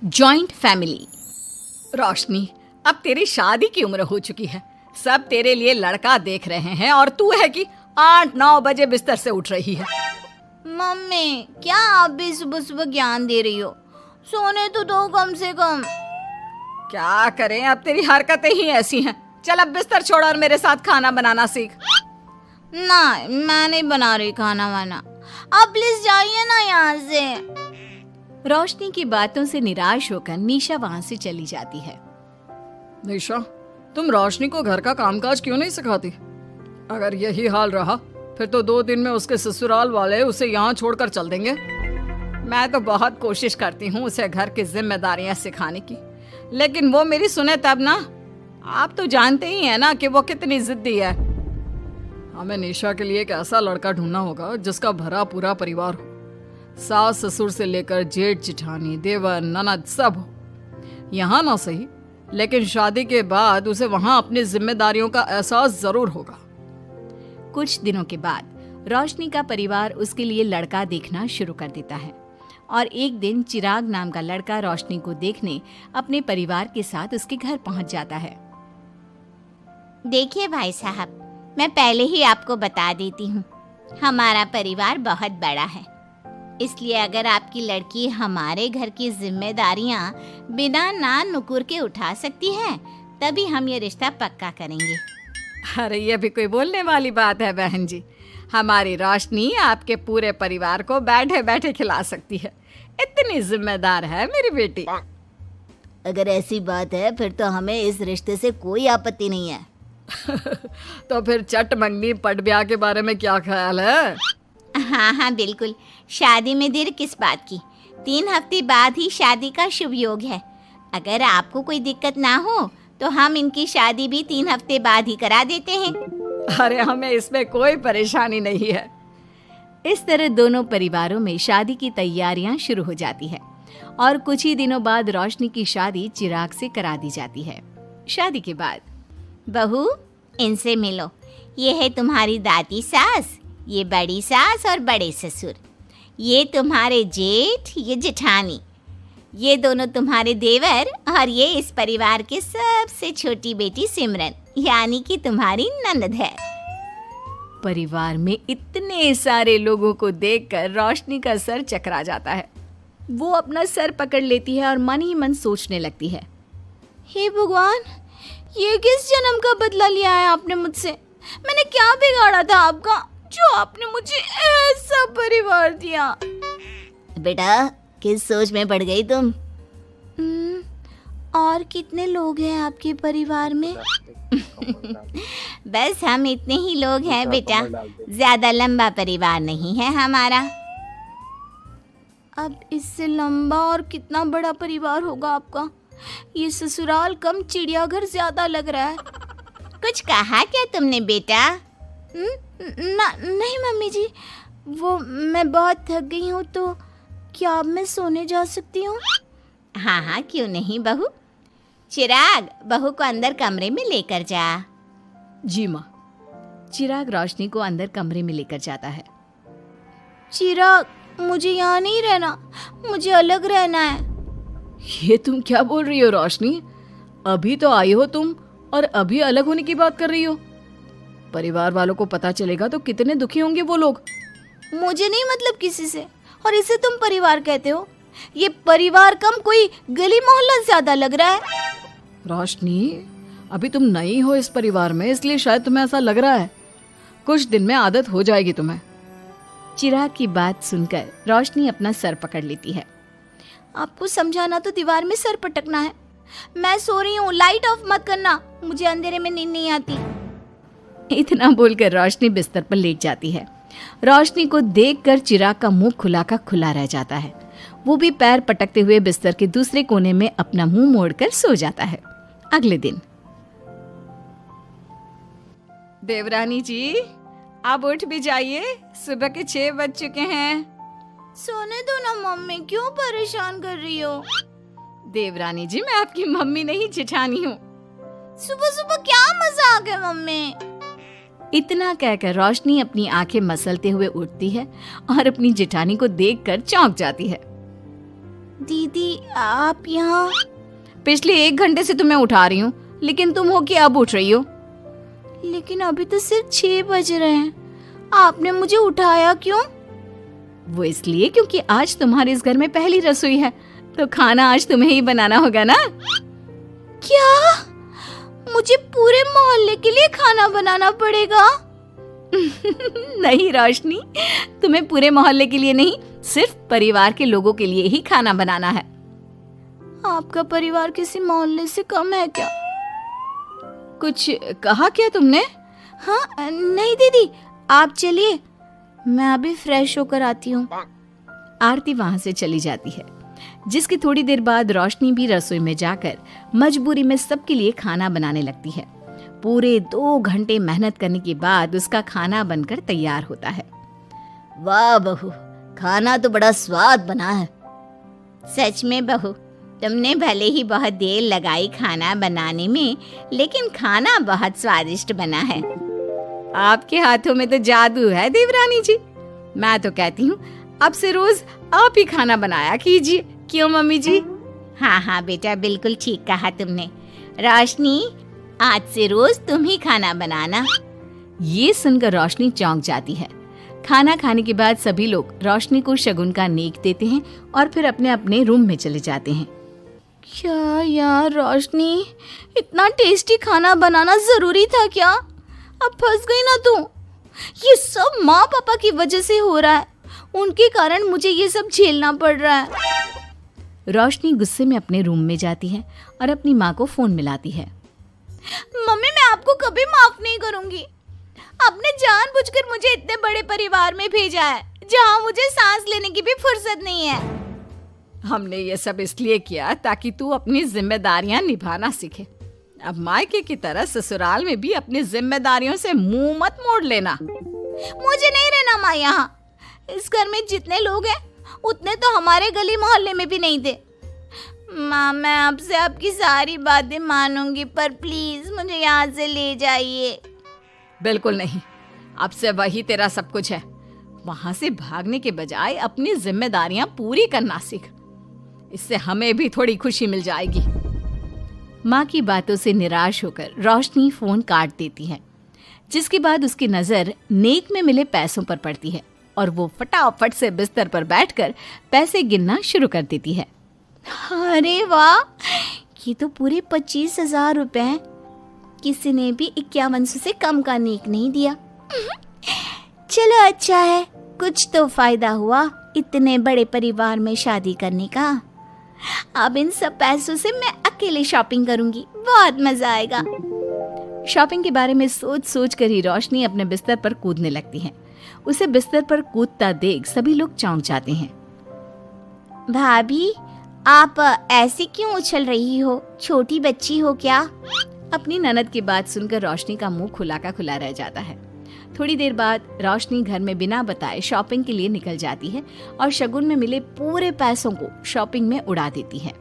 Joint family. रोशनी, अब तेरी शादी की उम्र हो चुकी है, सब तेरे लिए लड़का देख रहे हैं और तू है कि 8-9 बजे बिस्तर से उठ रही है। मम्मी, क्या आप भी सुबह सुबह ज्ञान दे रही हो? सोने तो दो कम से कम। क्या करें, अब तेरी हरकतें ही ऐसी हैं। चल अब बिस्तर छोड़ और मेरे साथ खाना बनाना सीख। ना, मैं नहीं बना रही खाना वाना, आप प्लीज जाइए ना यहाँ से। रोशनी की बातों से निराश होकर निशा वहाँ से चली जाती है। निशा, तुम रोशनी को घर का कामकाज क्यों नहीं सिखाती? अगर यही हाल रहा फिर तो 2 दिन में उसके ससुराल वाले उसे यहाँ छोड़कर चल देंगे। मैं तो बहुत कोशिश करती हूँ उसे घर की जिम्मेदारियां सिखाने की, लेकिन वो मेरी सुने तब ना। आप तो जानते ही हैं ना कि वो कितनी जिद्दी है। हमें निशा के लिए एक ऐसा लड़का ढूंढना होगा जिसका भरा पूरा परिवार हो, सास ससुर से लेकर जेठ जिठानी देवर ननद सब हो। यहाँ ना सही, लेकिन शादी के बाद उसे वहाँ अपनी जिम्मेदारियों का एहसास जरूर होगा। कुछ दिनों के बाद रोशनी का परिवार उसके लिए लड़का देखना शुरू कर देता है और एक दिन चिराग नाम का लड़का रोशनी को देखने अपने परिवार के साथ उसके घर पहुंच जाता है। देखिए भाई साहब, मैं पहले ही आपको बता देती हूँ, हमारा परिवार बहुत बड़ा है, इसलिए अगर आपकी लड़की हमारे घर की जिम्मेदारियाँ बिना ना नुकुर के उठा सकती है तभी हम ये रिश्ता पक्का करेंगे। अरे ये भी कोई बोलने वाली बात है बहन जी, हमारी रोशनी आपके पूरे परिवार को बैठे बैठे खिला सकती है, इतनी जिम्मेदार है मेरी बेटी। अगर ऐसी बात है फिर तो हमें इस रिश्ते से कोई आपत्ति नहीं है। तो फिर चट मंगनी पट ब्याह के बारे में क्या ख्याल है? हाँ बिल्कुल, शादी में देर किस बात की, 3 हफ्ते बाद ही शादी का शुभ योग है। अगर आपको कोई दिक्कत ना हो तो हम इनकी शादी भी 3 हफ्ते बाद ही करा देते हैं। अरे हमें इसमें कोई परेशानी नहीं है। इस तरह दोनों परिवारों में शादी की तैयारियां शुरू हो जाती है और कुछ ही दिनों बाद रोशनी की शादी चिराग से करा दी जाती है। शादी के बाद, बहू इनसे मिलो, ये है तुम्हारी दादी सास, ये बड़ी सास और बड़े ससुर, ये तुम्हारे जेठ, ये जेठानी, ये दोनों तुम्हारे देवर और ये इस परिवार की सबसे छोटी बेटी सिमरन, यानी कि तुम्हारी ननद है। परिवार में इतने सारे लोगों को देखकर रोशनी का सर चकरा जाता है। वो अपना सर पकड़ लेती है और मन ही मन सोचने लगती है, हे भगवान, ये किस जन्म का बदला लिया है आपने मुझसे? मैंने क्या बिगाड़ा था आपका जो आपने मुझे ऐसा परिवार दिया? बेटा, किस सोच में पड़ गई तुम? और कितने लोग हैं आपके परिवार में? बस हम इतने ही लोग हैं बेटा, ज्यादा लंबा परिवार नहीं है हमारा। अब इससे लंबा और कितना बड़ा परिवार होगा आपका? ये ससुराल कम चिड़ियाघर ज्यादा लग रहा है। कुछ कहा क्या तुमने बेटा? नहीं मम्मी जी, वो मैं बहुत थक गई हूँ, तो क्या अब मैं सोने जा सकती हूँ? हाँ क्यों नहीं बहू। चिराग, बहू को अंदर कमरे में लेकर जा। जी माँ। चिराग रोशनी को अंदर कमरे में लेकर जाता है। चिराग, मुझे यहाँ नहीं रहना, मुझे अलग रहना है। ये तुम क्या बोल रही हो रोशनी? अभी तो आई हो तुम और अभी अलग होने की बात कर रही हो। परिवार वालों को पता चलेगा तो कितने दुखी होंगे वो लोग। मुझे नहीं मतलब किसी से, और इसे तुम परिवार कहते हो? ये परिवार कम कोई गली मोहल्ला ज्यादा लग रहा है। रोशनी, अभी तुम नई हो इस परिवार में, इसलिए शायद तुम्हें ऐसा लग रहा है। कुछ दिन में आदत हो जाएगी तुम्हें। चिराग की बात सुनकर रोशनी अपना सर पकड़ लेती है। आपको समझाना तो दीवार में सर पटकना है। मैं सो रही हूँ, लाइट ऑफ मत करना, मुझे अंधेरे में नींद नहीं आती। इतना बोलकर रोशनी बिस्तर पर लेट जाती है। रोशनी को देखकर चिराग का मुंह खुला का खुला रह जाता है। वो भी पैर पटकते हुए बिस्तर के दूसरे कोने में अपना मुंह मोड़कर सो जाता है। अगले दिन, देवरानी जी, आप उठ भी जाइए, सुबह के 6 बज चुके हैं। सोने दो ना मम्मी, क्यों परेशान कर रही हो? देवरानी जी, मैं आपकी मम्मी नहीं जेठानी हूँ। सुबह सुबह क्या मजाक है मम्मी? इतना कहकर रोशनी अपनी आंखें मसलते हुए उठती है और अपनी जेठानी को देखकर चौंक जाती है। दीदी आप यहाँ? पिछले 1 घंटे से तुम्हें उठा रही हूँ, लेकिन तुम हो कि अब उठ रही हो? लेकिन अभी तो सिर्फ 6 बज रहे हैं, आपने मुझे उठाया क्यों? वो इसलिए क्योंकि आज तुम्हारे इस घर में पहली रसोई है, तो खाना आज तुम्हें ही बनाना होगा ना। क्या? मुझे पूरे मोहल्ले के लिए खाना बनाना पड़ेगा? नहीं रोशनी, तुम्हें पूरे मोहल्ले के लिए नहीं, सिर्फ परिवार के लोगों के लिए ही खाना बनाना है। आपका परिवार किसी मोहल्ले से कम है क्या? कुछ कहा क्या तुमने? हाँ नहीं दीदी, आप चलिए, मैं अभी फ्रेश होकर आती हूँ। आरती वहां से चली जाती है, जिसकी थोड़ी देर बाद रोशनी भी रसोई में जाकर मजबूरी में सबके लिए खाना बनाने लगती है। पूरे 2 घंटे मेहनत करने के बाद उसका खाना बनकर तैयार होता है। वाह बहू, खाना तो बड़ा स्वाद बना है। सच में बहू, तुमने भले ही बहुत देर लगाई खाना बनाने में, लेकिन खाना बहुत स्वादिष्ट बना है। आपके हाथों में तो जादू है देवरानी जी। मैं तो कहती हूँ अब से रोज आप ही खाना बनाया कीजिए, क्यों मम्मी जी? हाँ हाँ बेटा, बिल्कुल ठीक कहा तुमने। रोशनी, आज से रोज तुम ही खाना बनाना। ये सुनकर रोशनी चौंक जाती है। खाना खाने के बाद सभी लोग रोशनी को शगुन का नेक देते हैं और फिर अपने अपने रूम में चले जाते हैं। क्या यार रोशनी, इतना टेस्टी खाना बनाना जरूरी था क्या? अब फंस गई ना तू। ये सब माँ पापा की वजह से हो रहा है, उनके कारण मुझे ये सब झेलना पड़ रहा है। रोशनी गुस्से में अपने रूम में जाती है और अपनी माँ को फोन मिलाती है। मम्मी, मैं आपको कभी माफ नहीं करूंगी। आपने जानबूझकर मुझे इतने बड़े परिवार में भेजा है, जहाँ मुझे सांस लेने की भी फुर्सत नहीं है। हमने ये सब इसलिए किया ताकि तू अपनी जिम्मेदारियां निभाना सीखे। अब मायके की तरह ससुराल में भी अपनी जिम्मेदारियों से मुंह मत मोड़ लेना। मुझे नहीं रहना माँ यहाँ। इस घर में जितने लोग हैं उतने तो हमारे गली मोहल्ले में भी नहीं थे। माँ, मैं आपसे आपकी सारी बातें मानूंगी, पर प्लीज मुझे यहाँ से ले जाइए। बिल्कुल नहीं, अब से वही तेरा सब कुछ है। वहां से भागने के बजाय अपनी जिम्मेदारियां पूरी करना सीख, इससे हमें भी थोड़ी खुशी मिल जाएगी। माँ की बातों से निराश होकर रोशनी फोन काट देती है, जिसके बाद उसकी नजर नेक में मिले पैसों पर पड़ती है और वो फटाफट से बिस्तर पर बैठकर पैसे गिनना शुरू कर देती है। अरे वाह, ये तो पूरे 25,000 रुपए हैं। किसी ने भी 5100 से कम का नेक नहीं दिया। चलो अच्छा है, कुछ तो फायदा हुआ इतने बड़े परिवार में शादी करने का। अब इन सब पैसों से मैं अकेले शॉपिंग करूंगी, बहुत मजा आएगा। शॉपिंग के बारे में सोच सोच कर ही रोशनी अपने बिस्तर पर कूदने लगती है। उसे बिस्तर पर कूदता देख सभी लोग चौंक जाते हैं। भाभी, आप ऐसे क्यों उछल रही हो? छोटी बच्ची हो क्या? अपनी ननद की बात सुनकर रोशनी का मुंह खुला का खुला रह जाता है। थोड़ी देर बाद रोशनी घर में बिना बताए शॉपिंग के लिए निकल जाती है और शगुन में मिले पूरे पैसों को शॉपिंग में उड़ा देती है।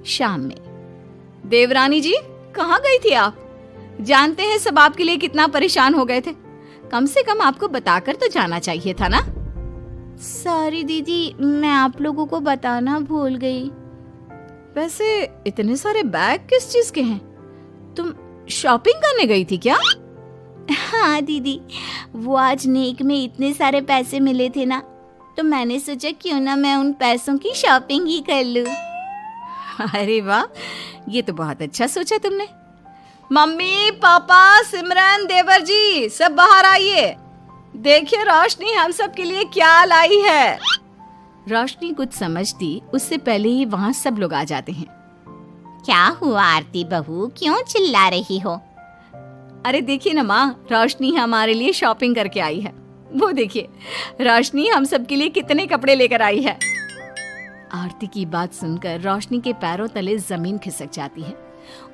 शाम में, देवरानी जी कहाँ गई थी आप? जानते हैं सब आपके लिए कितना परेशान हो गए थे, कम से कम आपको बताकर तो जाना चाहिए था ना। सॉरी दीदी, मैं आप लोगों को बताना भूल गई। वैसे इतने सारे बैग किस चीज के हैं? तुम शॉपिंग करने गई थी क्या? हाँ दीदी, वो आज नेक में इतने सारे पैसे मिले थे ना, तो मैंने सोचा क्यों ना मैं उन पैसों की शॉपिंग ही कर लूं। अरे वाह, ये तो बहुत अच्छा सोचा तुमने। मम्मी, पापा, सिमरन, देवर जी, सब बाहर आइए। देखिए रोशनी हम सब के लिए क्या लाई है। रोशनी कुछ समझती उससे पहले ही वहाँ सब लोग आ जाते हैं। क्या हुआ आरती बहू, क्यों चिल्ला रही हो? अरे देखिए ना माँ, रोशनी हमारे लिए शॉपिंग करके आई है। वो देखिए रोशनी हम सब के लिए कितने कपड़े लेकर आई है। आरती की बात सुनकर रोशनी के पैरों तले जमीन खिसक जाती है।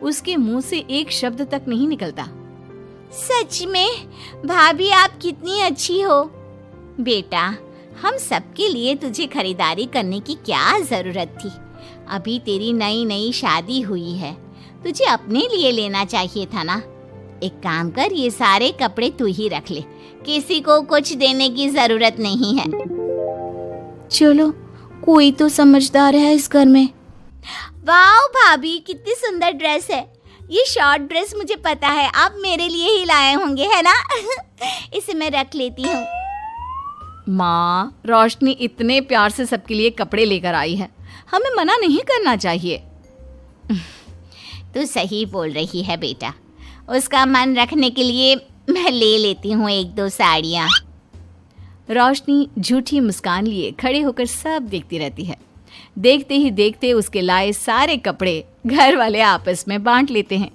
उसके मुंह से एक शब्द तक नहीं निकलता। सच में भाभी, आप कितनी अच्छी हो। बेटा, हम सबके लिए तुझे खरीदारी करने की क्या जरूरत थी? अभी तेरी नई नई शादी हुई है, तुझे अपने लिए लेना चाहिए था ना। एक काम कर, ये सारे कपड़े तू ही रख ले, किसी को कुछ देने की जरूरत नहीं है। चलो कोई तो समझदार है इस घर में। वाह भाभी, कितनी सुंदर ड्रेस है। ये शॉर्ट ड्रेस मुझे पता है आप मेरे लिए ही लाए होंगे, है ना? इसे मैं रख लेती हूँ। माँ, रोशनी इतने प्यार से सबके लिए कपड़े लेकर आई है, हमें मना नहीं करना चाहिए। तू सही बोल रही है बेटा, उसका मन रखने के लिए मैं ले लेती हूँ 1-2 साड़ियाँ। रोशनी झूठी मुस्कान लिए खड़े होकर सब देखती रहती है। देखते ही देखते उसके लाए सारे कपड़े घर वाले आपस में बांट लेते हैं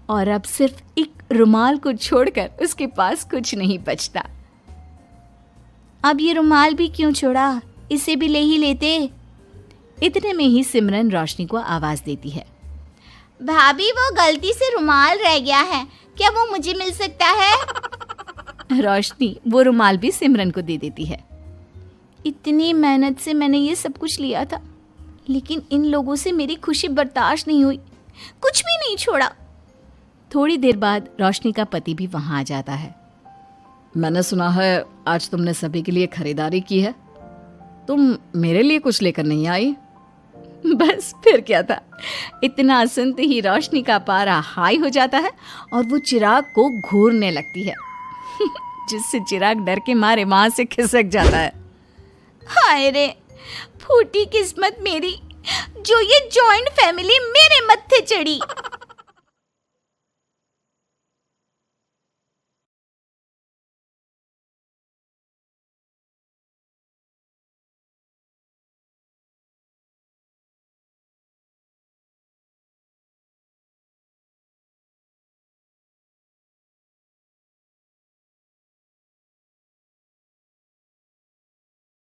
और अब सिर्फ एक रुमाल को छोड़कर उसके पास कुछ नहीं बचता। अब ये रुमाल भी क्यों छोड़ा, इसे भी ले ही लेते। इतने में ही सिमरन रोशनी को आवाज देती है। भाभी, वो गलती से रुमाल रह गया है, क्या वो मुझे मिल सकता है? रोशनी वो रुमाल भी सिमरन को दे देती है। इतनी मेहनत से मैंने ये सब कुछ लिया था, लेकिन इन लोगों से मेरी खुशी बर्दाश्त नहीं हुई, कुछ भी नहीं छोड़ा। थोड़ी देर बाद रोशनी का पति भी वहां आ जाता है। मैंने सुना है आज तुमने सभी के लिए खरीदारी की है, तुम मेरे लिए कुछ लेकर नहीं आई? बस फिर क्या था, इतना सुनते ही रोशनी का पारा हाई हो जाता है और वो चिराग को घूरने लगती है, जिससे चिराग डर के मारे वहां से खिसक जाता है। हाय रे, फूटी किस्मत मेरी, जो ये जॉइंट फैमिली मेरे मत्थे चढ़ी।